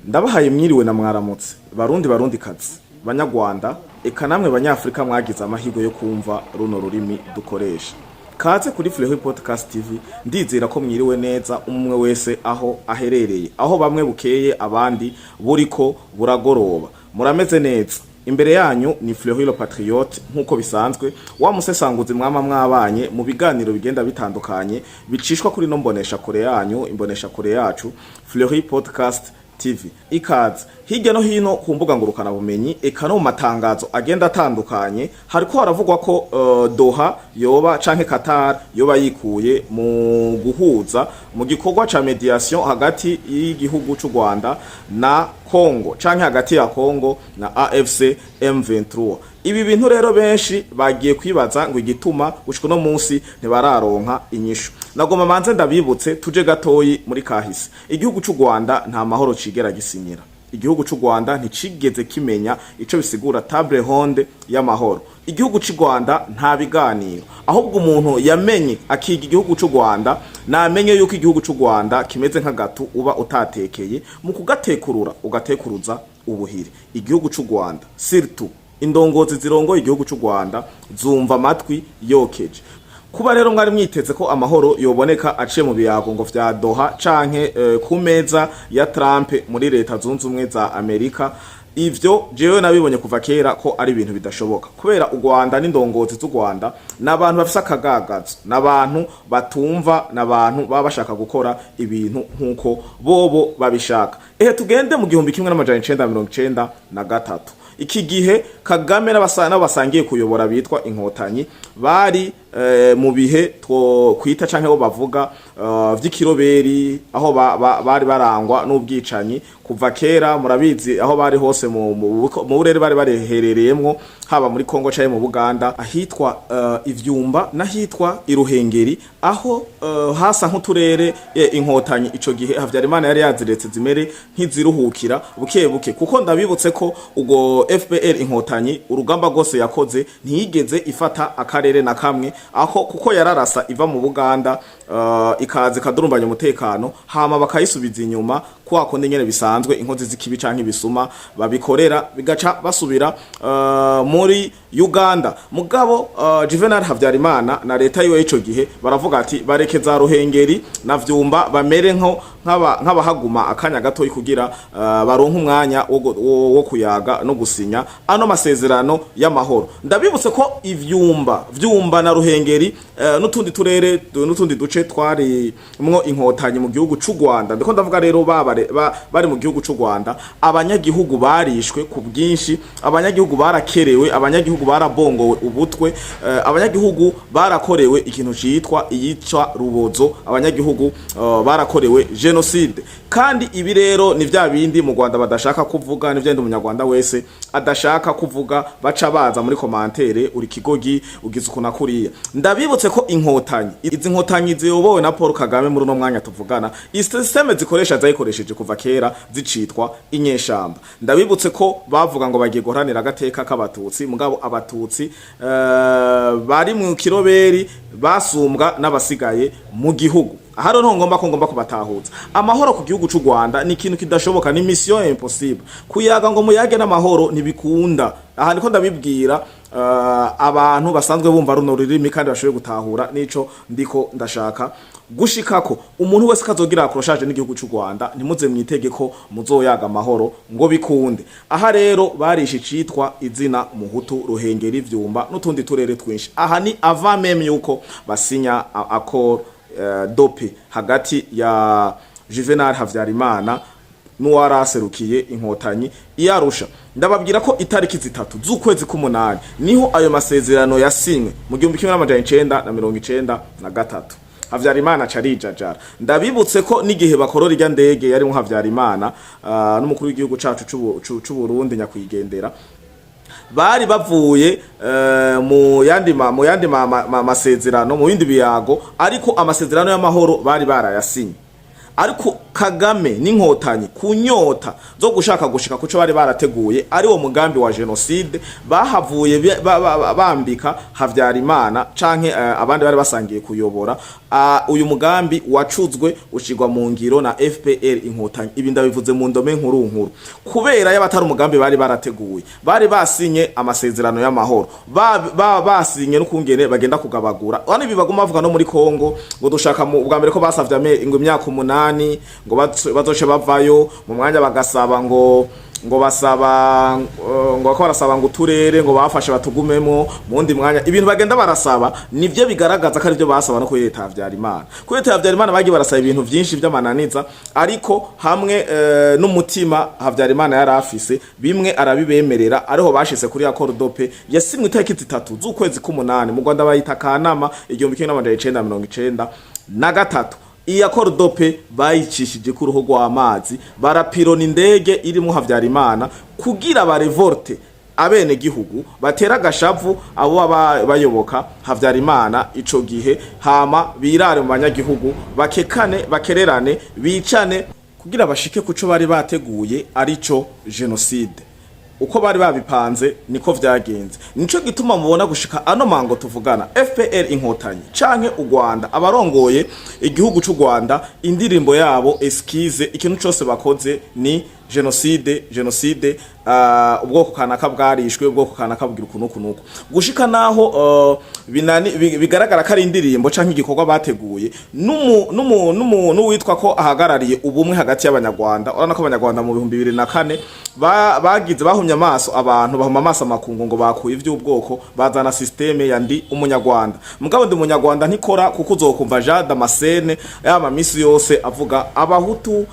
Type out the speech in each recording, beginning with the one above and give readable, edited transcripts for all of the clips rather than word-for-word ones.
Ndabahaye mwiriwe na mwaramutse barundi kazi banyarwanda eka namwe banyafrika mwagize amahirwe yo kumva runo rurimi dukoresha. Kaze kuri Fleho Podcast TV, ndizera ko mwiriwe neza umwe wese aho aherereye, aho bamwe bukeye abandi buriko buragoroba. Murameze neza. Imbere yanyu ni Fleho Patriote nkuko bisanzwe, wa musesanguzi mwama mwabanye mu biganiro bigenda bitandukanye bicishwa kuri no mbonesha kure yanyu, imbonesha kure yacu Fleho Podcast TV. Ikaze hirya no hino ku mbuga ngurukana bumenyi eka no mu matangazo agenda atandukanye hariko haravugwa ko Doha yoba canke Qatar yoba yikuye mu guhuza mu gikorwa ca mediation hagati y'igihugu c'u Rwanda na Congo canke hagati ya Congo na AFC M23. Ibi bintu rero benshi bagiye kwibaza ngo igituma gushika no munsi ntibararonka inyishu. Nagoma manze ndabibutse tuje gatoyi muri kahise. Igihugu c'u Rwanda nta mahoro cigera gisinyira. Igihugu c'u Rwanda nticigeze kimenya ico bisigura table ronde y'amahoro. Igihugu c'u Rwanda nta biganiro, ahubwo umuntu yamenye akiga igihugu c'u Rwanda namenye yuko igihugu c'u Rwanda kimeze nk'agatu uba utatekeye mu kugatekurura ugatekuruza ubuhiri. Igihugu c'u Rwanda surtout indongozi zirongoye igihugu c'u Rwanda zumva amatwi yokeje. Kuba rero mwari mwiteze ko amahoro yoboneka aciye mu biyago ngo vya Doha canke ku meza ya Trump muri leta zunze ubumwe za Amerika, ivyo jewe nabibonye kuva kera ko ari ibintu bidashoboka, kubera u Rwanda n'indongozi z'u Rwanda n'abantu bafise akagagazo, n'abantu batumva, n'abantu baba bashaka gukora ibintu nkuko bobo babishaka. Tugende mu 1993. Iki gihe Kagame n'abasangiye kuyobora bitwa inkotanyi bari mu bihe kwita canke bo bavuga vy'ikiroberi, aho bari barangwa n'ubwicanyi kuva kera. Murabizi aho bari hose mu burere bari bareherereyemwo, haba muri Kongo canke mu Buganda, ahitwa Ivyumba n'ahitwa Iruhengeri, aho hasa nk'uturere inkotanyi ico gihe Havyarimana yari yaziretse zimere nk'iziruhukira buke buke, kuko ndabibutse ko ubwo FPR inkotanyi urugamba rwose yakoze ntiyigeze ifata akarere na kamwe, aho kuko yararasa iva mu Buganda ikaze kadurumbanya umutekano, hama bakayisubiza inyuma kwako nyene bisanzwe inkozi z'ikibi canke ibisuma babikorera, bigaca basubira muri Uganda. Mugabo Juvenal Havyarimana na leta yiwe ico gihe baravuga ati bareke za Ruhengeri na Vyumba bamere nk'abahaguma akanya gato kugira baronka umwanya wo kuyaga no gusinya ano masezerano y'amahoro. Ndabibutse ko Vyumba na Ruhengeri n'utundi turere n'utundi duce twari mwo inkotanyi mu gihugu c'u Rwanda. Ndiko ndavuga rero bari mu gihugu c'u Rwanda, abanyagihugu barishwe ku bwinshi, abanyagihugu barakerewe, abanyagihugu barabongowe ubutwe, abanyagihugu barakorewe ikintu citwa iyica rubozo, abanyagihugu barakorewe genocide. Kandi ibi rero ni vya bindi mu Rwanda badashaka kuvuga, ni vyende umunyarwanda wese adashaka kuvuga, baca baza muri commentaire uri kigogi ugize ukuna kuriya. Ndabibutse ko izi nkotanyi ziyobowe na Paul Kagame muri no mwanya tuvugana, systeme zikoresha zayikoresheje kuva kera zicitwa inyeshamba. Ndabibutse ko bavuga ngo bagiye guharanira agateka k'abatutsi, mugabo abatutsi bari mu kiroberi basumbwa n'abasigaye mu gihugu. Aharo ngomba kubatahuza amahoro ku gihugu c'u Rwanda ni ikintu kidashoboka, ni mission impossible. Kuyaga ngo muyage n'amahoro ntibikunda. Aha niko ndabibwira abantu basanzwe bumva runo rurimi kandi bashoboye gutahura nico ndiko ndashaka gushikako. Umuntu wese kazogira akoroshaje n'igihugu c'u Rwanda ntimuze mwitegeko muzoyaga amahoro ngo bikunde. Aha rero barishe citwa izina Muhutu, Ruhengeri, Vyumba n'utundi turere twinshi. Aha ni ava meme yuko basinya accord dope hagati ya Juvenal Havyarimana n'uwaraserukiye inkotanyi iyarusha. Ndababwira ko itariki 3 z'ukwezi k'umunani niho ayo masezerano yasinywe mu 1993. Havyarimana carijajara. Ndabibutse ko n'igihe bakorora irya ndege yari mu Havyarimana n'umukuru w'igihugu cacu c'u Burundi nyakwigendera, bari bavuye mu yandi masezerano mu bindi biyago, ariko amasezerano y'amahoro bari barayasinye. Ariko Kagame n'inkotanyi kunyota zo gushaka gushika kuco bari barateguye ari wo mugambi wa genocide bahavuye bambika Havyarimana canke abandi bari basangiye kuyobora uyu mugambi wacuzwe ushigwa mu ngiro na FPR inkotanyi. Ibi ndabivuze mu ndome nkuru kubera y'abatari umugambi bari barateguye, bari basinye amasezerano y'amahoro, basinye n'ukungene bagenda kugabagura. Bane bibaguma bavuga no muri Kongo ngo dushaka mu bwa mbere ko basavye ngo imyaka 8 ngo bazoce bavayo mu mwanya bagasaba ngo basaba ngo ko barasaba ngo turere ngo bafashe batugumemo mundi mwanya. Ibintu bagenda barasaba nivyo bigaragaza ko ari byo basaba no kuyeta Havyarimana. Kuyeta Havyarimana bagi barasaba ibintu byinshi by'amananiza, ariko hamwe n'umutima Havyarimana yari afise bimwe arabibemerera. Ariho bashise kuri accord dope yasimwe itariki 3 z'ukwezi k'umunani mu Rwanda bayita Kanama 1993. Iya kordope bayicishije ku ruho rw'amazi barapirona indege irimo Havyarimana kugira barevolte abene gihugu batera agashavu abo bayoboka Havyarimana ico gihe, hama birare mu banyagihugu bakekane bakererane bicane kugira bashike kuco bari bateguye arico genocide. Uko bari babipanze niko vyagenze. Nico gituma mubona gushika ano mango tuvugana FPR inkotanyi canke u Rwanda abarongoye igihugu c'u Rwanda indirimbo yabo eskize ikintu cyose bakoze ni genocide ubwoko kanaka bwarishwe, ubwoko kanaka bwira kunuko gushika naho bigaragara ko ari indirimbo canke igikorwa bateguye n'uwitwa ko ahagarariye ubumwe hagati y'abanyarwanda. Urana ko abanyarwanda mu 2004 bagize bahumya amaso abantu, bahuma amaso amakungu ngo bakuye ivy'ubwoko bazana systeme ya ndi umunyarwanda. Mugabo ndi umunyarwanda ntikora kuko uzokumva Jada Masene yama misi yose avuga abahutu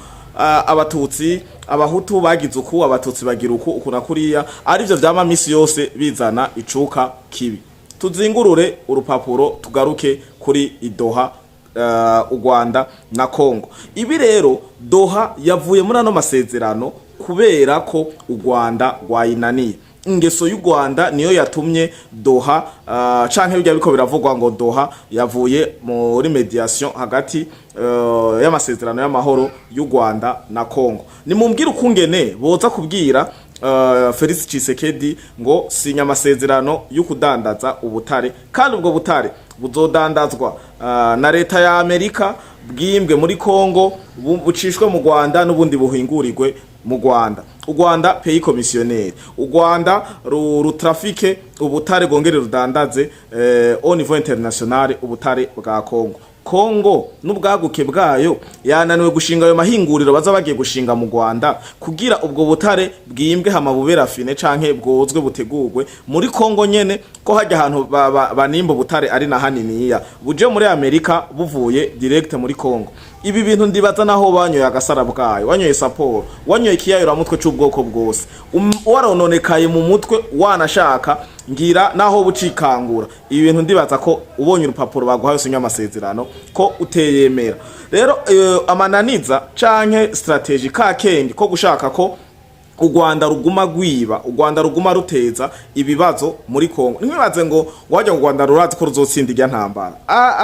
abatutsi, abahutu bagize uku, abatutsi bagira uku ukuna kuriya, arivyo vyama misi yose bizana icuka kibi. Tuzingurure urupapuro tugaruke kuri Doha, u Rwanda na Kongo. Ibi rero Doha yavuye muri ano masezerano kubera ko u Rwanda rwayinaniye. Ingeso y'u Rwanda niyo yatumye Doha canke bijya biko biravugwa ngo Doha yavuye muri mediation hagati y'amasezerano y'amahoro y'u Rwanda na Kongo. Ni mumbwira ukungene boza kubwira Felix Tshisekedi ngo sinya amasezerano y'ukudandaza ubutare, kandi ubwo butare buzodandazwa na leta ya Amerika bwimbwe muri Kongo bucishwe mu Rwanda n'ubundi buhingurirwe mu Rwanda. U Rwanda pays commissionnaire, u Rwanda rutrafike ubutare gongere rudandaze au niveau international ubutare bwa Kongo n'ubwaguke bwayo yananiwe gushinga ayo mahinguriro baza bagiye gushinga mu Rwanda kugira ubwo butare bwimbwe hama bubera fine canke bwozwe butegurwe muri Kongo nyene, ko hajya ahantu banimba butare ari na haniniya buje muri Amerika buvuye direct muri Kongo. Ibi bintu ndibaza naho banyoye agasara bwayo, wanyoye Sapporo, wanyoye ikiyayura mutwe c'ubwoko bwose, warononekaye mu mutwe wanashaka ngira naho bucikangura. Ibi bintu ndibaza ko ubonye urupapuro baguhaye usinya amasezerano ko uteyemera. Rero amananiza canke strategy ka kenge ko gushaka ko u Rwanda ruguma gwiba, u Rwanda ruguma ruteza ibibazo muri Kongo. Ntibaze ngo wajya u Rwanda rurazi ko ruzotsinda irya ntambara.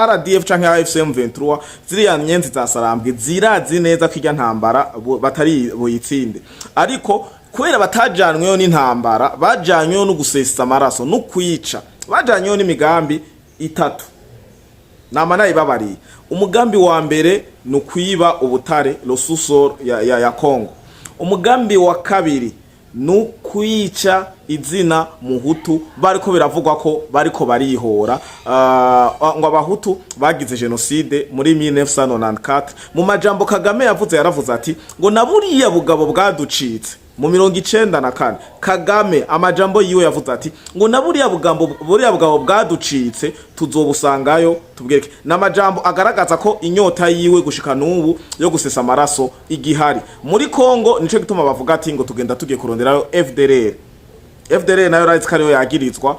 RDF canke AFCM 23 ziriya nyenzi zasarambwe zirazi neza ko irya ntambara batari buyitsinde, ariko kubera batajanweyo n'intambara, bajanweyo no gusesa amaraso no kwica, bajanweyo n'imigambi itatu namanaye babari. Umugambi wa mbere no kwiba ubutare losusor ya Kongo. Umugambi wa kabiri nukwica izina muhutu, bariko biravugwa ko bariko barihora ngo abahutu bagize genocide muri 1994. Mu majambo Kagame yaravuze ati ngo naburiya bugabo bwaducitse mu 1994. Kagame amajambo yiwe yavuze ati ngo naburiya bugabo bwaducitse tuzobusangayo tubweke. Namajambo agaragaza ko inyota yiwe gushika n'ubu yo gusesa amaraso igihari muri Kongo. Nico gituma bavuga ati ngo tugenda tugiye kuronderayo FDLR nayo rights kariyo yagirizwa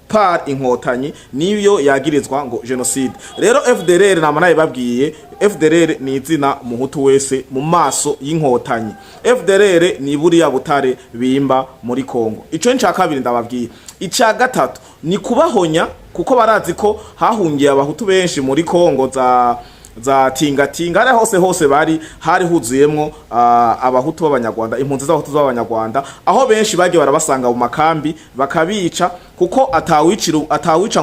par inkotanyi niyo yagirizwa ngo genocide. Rero FDLR namanaye babwiye FDLR ni izina muhutu wese mu maso y'inkotanyi. FDLR ni buriya butare bimba muri Kongo. Ico nca kabiri ndababwiye. Ica gatatu ni kubahonya kuko barazi ko hahungiye abahutu benshi muri Kongo za tingatinga ari hose hari huzuyemwo abahutu b'abanyarwanda, impunzi z'abahutu b'abanyarwanda, aho benshi bagiye barabasanga mu makambi bakabica, kuko atawicira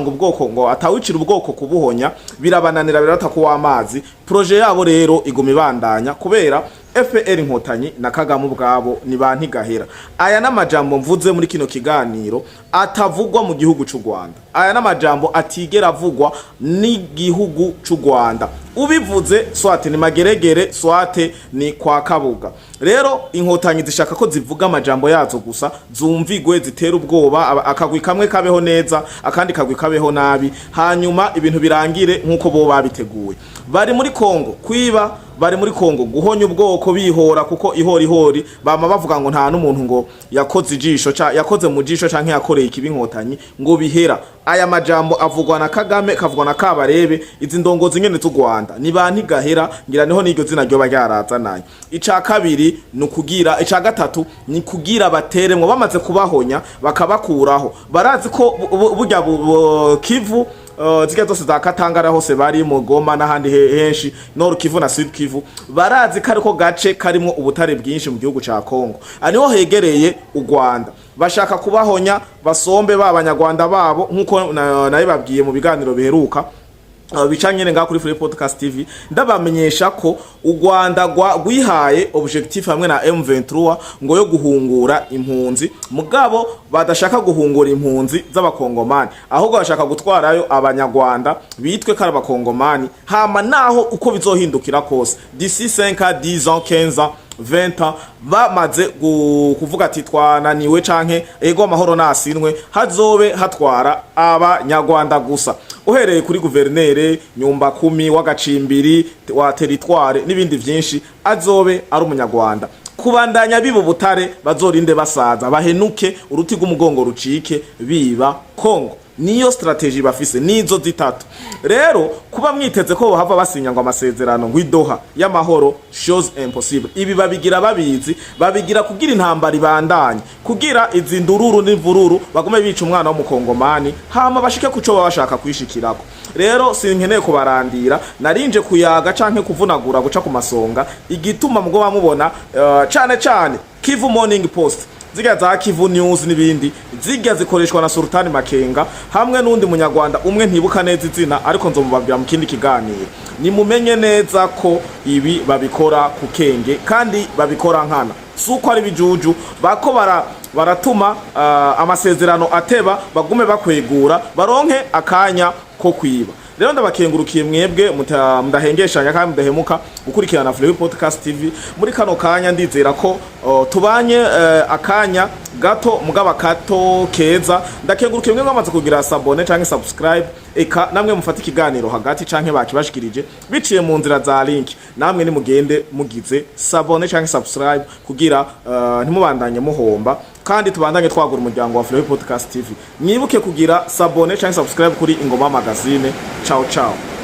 ubwoko kubuhonya, birabananira birata kuwa amazi. Projet yabo rero iguma ibandanya kubera FPR Inkotanyi na Kagame ubwabo ni ba Ntihwera. Aya n'amajambo mvuze muri kino kiganiro atavugwa mu gihugu cy'u Rwanda, aya n'amajambo atigera avugwa n'igihugu cy'u Rwanda. Ubivuze swate ni mageregere, swate ni kwa Kabuga. Rero Inkotanyi zishaka ko zivuga amajambo yazo gusa, zumvigwe, zitera ubwoba, akagwi kamwe kabeho neza, akandi kagwi kabeho nabi, hanyuma ibintu birangire nkuko bo babiteguye. Bari muri Kongo kwiba, bari muri Kongo guhonya ubwoko bihora, kuko ihori bama bavuga ngo nta n'umuntu ngo yakoze mu jisho canke yakoreye ikibi Inkotanyi ngo bihera. Aya majambo avugwa na Kagame, kavugwa na Kabarebe, izi ndongozi nyene z'u Rwanda ni ba Ntihwera, ngira niho n'iryo zina ryo baryaraza. Ica kabiri nukugira, ica gatatu ni kugira bateremwe, bamaze kubahonya bakabakuraho. Barazi ko burya Kivu zike zose za Katangara hose bari mu Goma n'ahandi henshi, Nord Kivu na Sud Kivu, barazi ko gace karimo ubutare bwinshi mu gihugu ca Kongo, ariho hegereye u Rwanda. Bashaka kubahonya basombe b'abanyarwanda babo, nkuko naye babwiye mu biganiro biheruka bicanye nga kuri Free Podcast TV. Ndabamenyesha ko u Rwanda gwihaye objectif hamwe na M23 ngo yo guhungura impunzi, mugabo badashaka guhungura impunzi z'abakongomani, ahubwo bashaka gutwarayo abanyarwanda bitwe kara abakongomani. Hama naho uko bizohindukira kose d'ici 5 ans 10 ans 15 ans 20 ans bamaze kuvuga ati twananiwe canke ego amahoro nasinwe, hazobe hatwara abanyarwanda gusa, uhereye kuri guvernere Nyumba 10 w'agacimbiri wa territoire n'ibindi vyinshi, azobe ari umunyarwanda. Kubandanya bibo butare bazorinde basaza, bahenuke uruti rw'umugongo rucike biba Kongo. Niyo strategy bafise, nizo zitatu. Rero kuba mwiteze ko hava basinya ngo amasezerano ngo idoha y'amahoro, shows impossible. Ibi babigira babizi, babigira kugira intambara ibandanye, kugira izi ndururu n'imvururu bagume bica umwana w'umukongomani, hama bashike kuco bashaka kwishikirako. Rero sinkeneye kubarandira, narinje kuyaga canke kuvunagura guca ku masonga, igituma mugo bamubona cane Kivu Morning Post, ziga za Kivu News n'ibindi ziga zikoreshwa na Sultani Makenga hamwe n'undi munyarwanda umwe ntibuka neza izina, ariko nzomubabwira mu kindi kiganiro. Ni mumenye neza ko ibi babikora ku kenge kandi babikora nkana, suko ari bijuju bako baratuma amasezerano ateba, bagume bakwegura baronke akanya ko kwiba. Rero ndabakengurukiye mwebwe mudahengeshanya kandi mudahemuka gukurikirana Free Podcast TV. Muri kano kanya ndizera ko tubanye akanya gato mugaba kato keza. Ndakengurukiye mwe mwamaze kugira sabone canke subscribe, eka namwe mufata ikiganiro hagati canke bakibashikirije biciye mu nzira za link, namwe ni mugende mugize sabone canke subscribe kugira ntimubandanye muhomba, kandi tubandanye twagura umuryango wa Free Podcast TV. Mwibuke kugira sabone canke subscribe kuri Ingoma Magazine. Ciao ciao.